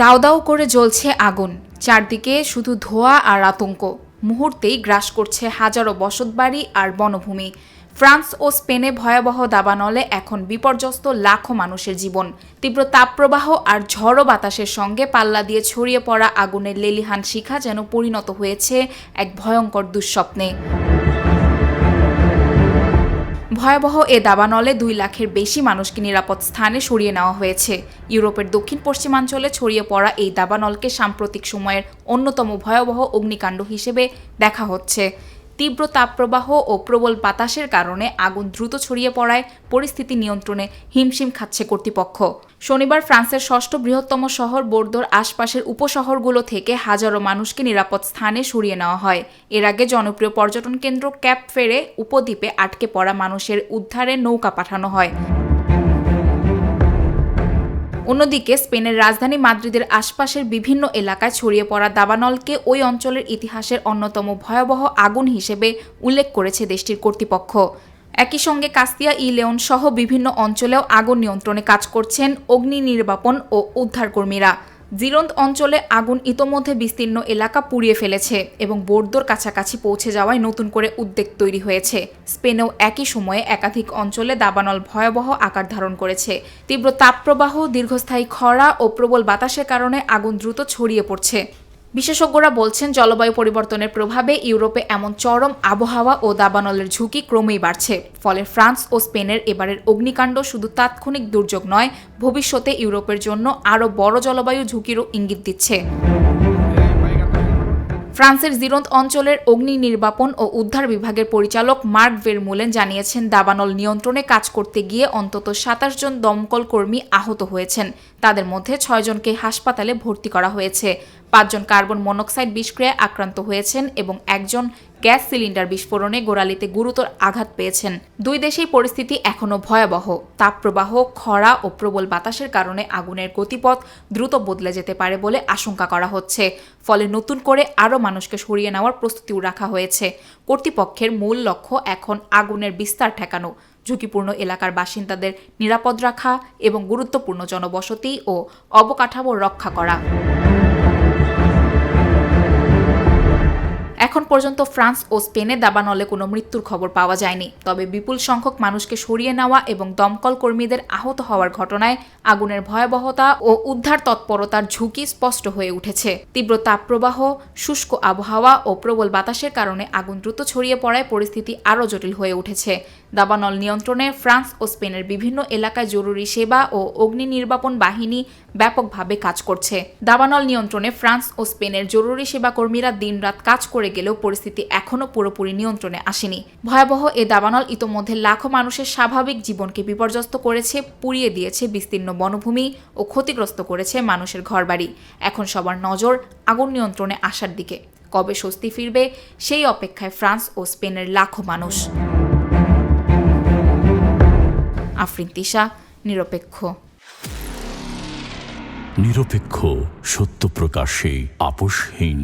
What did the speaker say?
দাউ দাউ করে জ্বলছে আগুন, চারদিকে শুধু ধোঁয়া আর আতঙ্ক। মুহূর্তেই গ্রাস করছে হাজারো বসতবাড়ি আর বনভূমি। ফ্রান্স ও স্পেনে ভয়াবহ দাবানলে এখন বিপর্যস্ত লাখো মানুষের জীবন। তীব্র তাপপ্রবাহ আর ঝড়ো বাতাসের সঙ্গে পাল্লা দিয়ে ছড়িয়ে পড়া আগুনের লেলিহান শিখা যেন পরিণত হয়েছে এক ভয়ঙ্কর দুঃস্বপ্নে। ভয়াবহ এ দাবানলে 2 লাখের বেশি মানুষকে নিরাপদ স্থানে সরিয়ে নেওয়া হয়েছে। ইউরোপের দক্ষিণ পশ্চিমাঞ্চলে ছড়িয়ে পড়া এই দাবানলকে সাম্প্রতিক সময়ের অন্যতম ভয়াবহ অগ্নিকাণ্ড হিসেবে দেখা হচ্ছে। তীব্র তাপপ্রবাহ ও প্রবল বাতাসের কারণে আগুন দ্রুত ছড়িয়ে পড়ায় পরিস্থিতি নিয়ন্ত্রণে হিমশিম খাচ্ছে কর্তৃপক্ষ। শনিবার ফ্রান্সের 6ষ্ঠ বৃহত্তম শহর বোর্দোর আশপাশের উপশহরগুলো থেকে হাজারো মানুষকে নিরাপদ স্থানে সরিয়ে নেওয়া হয়। এর আগে জনপ্রিয় পর্যটন কেন্দ্র ক্যাপ ফেরে উপদ্বীপে আটকে পড়া মানুষের উদ্ধারে নৌকা পাঠানো হয়। অন্যদিকে স্পেনের রাজধানী মাদ্রিদের আশপাশের বিভিন্ন এলাকায় ছড়িয়ে পড়া দাবানলকে ওই অঞ্চলের ইতিহাসের অন্যতম ভয়াবহ আগুন হিসেবে উল্লেখ করেছে দেশটির কর্তৃপক্ষ। একই সঙ্গে কাস্তিয়া ই লিওন সহ বিভিন্ন অঞ্চলেও আগুন নিয়ন্ত্রণে কাজ করছেন অগ্নি নির্বাপন ও উদ্ধারকর্মীরা। জিরোন্ত অঞ্চলে আগুন ইতোমধ্যে বিস্তীর্ণ এলাকা পুড়িয়ে ফেলেছে এবং বোর্দোর কাছাকাছি পৌঁছে যাওয়ায় নতুন করে উদ্বেগ তৈরি হয়েছে। স্পেনেও একই সময়ে একাধিক অঞ্চলে দাবানল ভয়াবহ আকার ধারণ করেছে। তীব্র তাপপ্রবাহ, দীর্ঘস্থায়ী খরা ও প্রবল বাতাসের কারণে আগুন দ্রুত ছড়িয়ে পড়ছে। বিশেষজ্ঞরা বলছেন, জলবায়ু পরিবর্তনের প্রভাবে ইউরোপে এমন চরম আবহাওয়া ও দাবানলের ঝুঁকি ক্রমেই বাড়ছে। ফলে ফ্রান্স ও স্পেনের এবারের অগ্নিকাণ্ড শুধু তাৎক্ষণিক দুর্যোগ নয়, ভবিষ্যতে ইউরোপের জন্য আরও বড় জলবায়ু ঝুঁকিরও ইঙ্গিত দিচ্ছে। ফ্রান্সের জিরোন্ত অঞ্চলের অগ্নি নির্বাপন ও উদ্ধার বিভাগের পরিচালক মার্ক ভেরমুলেন জানিয়েছেন, দাবানল নিয়ন্ত্রণে কাজ করতে গিয়ে অন্তত 27 জন দমকল কর্মী আহত হয়েছেন। তাদের মধ্যে 6 জনকে হাসপাতালে ভর্তি করা হয়েছে। 5 জন কার্বন মনোক্সাইড বিষক্রিয়ায় আক্রান্ত হয়েছেন এবং 1 জন গ্যাস সিলিন্ডার বিস্ফোরণে গোড়ালিতে গুরুতর আঘাত পেয়েছেন। 2 দেশেই পরিস্থিতি এখনও ভয়াবহ। তাপপ্রবাহ, খরা ও প্রবল বাতাসের কারণে আগুনের গতিপথ দ্রুত বদলে যেতে পারে বলে আশঙ্কা করা হচ্ছে। ফলে নতুন করে আরও মানুষকে সরিয়ে নেওয়ার প্রস্তুতিও রাখা হয়েছে। কর্তৃপক্ষের মূল লক্ষ্য এখন আগুনের বিস্তার ঠেকানো, ঝুঁকিপূর্ণ এলাকার বাসিন্দাদের নিরাপদ রাখা এবং গুরুত্বপূর্ণ জনবসতি ও অবকাঠামো রক্ষা করা। এখন পর্যন্ত ফ্রান্স ও স্পেনে দাবানলে কোনো মৃত্যুর খবর পাওয়া যায়নি। তবে বিপুল সংখ্যক মানুষকে সরিয়ে নেওয়া এবং দমকল কর্মীদের আহত হওয়ার ঘটনায় আগুনের ভয়াবহতা ও উদ্ধার তৎপরতার ঝুঁকি স্পষ্ট হয়ে উঠেছে। তীব্র তাপপ্রবাহ, শুষ্ক আবহাওয়া ও প্রবল বাতাসের কারণে আগুন দ্রুত ছড়িয়ে পড়ায় পরিস্থিতি আরও জটিল হয়ে উঠেছে। দাবানল নিয়ন্ত্রণে ফ্রান্স ও স্পেনের বিভিন্ন এলাকায় জরুরি সেবা ও অগ্নি নির্বাপন বাহিনী ব্যাপকভাবে কাজ করছে। দাবানল নিয়ন্ত্রণে ফ্রান্স ও স্পেনের জরুরি সেবা কর্মীরা দিনরাত কাজ করে গেলেও পরিস্থিতি এখনও পুরোপুরি নিয়ন্ত্রণে আসেনি। ভয়াবহ এ দাবানল ইতোমধ্যে লাখো মানুষের স্বাভাবিক জীবনকে বিপর্যস্ত করেছে, পুড়িয়ে দিয়েছে বিস্তীর্ণ বনভূমি ও ক্ষতিগ্রস্ত করেছে মানুষের ঘরবাড়ি। এখন সবার নজর আগুন নিয়ন্ত্রণে আসার দিকে। কবে স্বস্তি ফিরবে সেই অপেক্ষায় ফ্রান্স ও স্পেনের লাখো মানুষ। আফরিন তিশা, নিরপেক্ষ। নিরপেক্ষ, সত্য প্রকাশে আপোষহীন।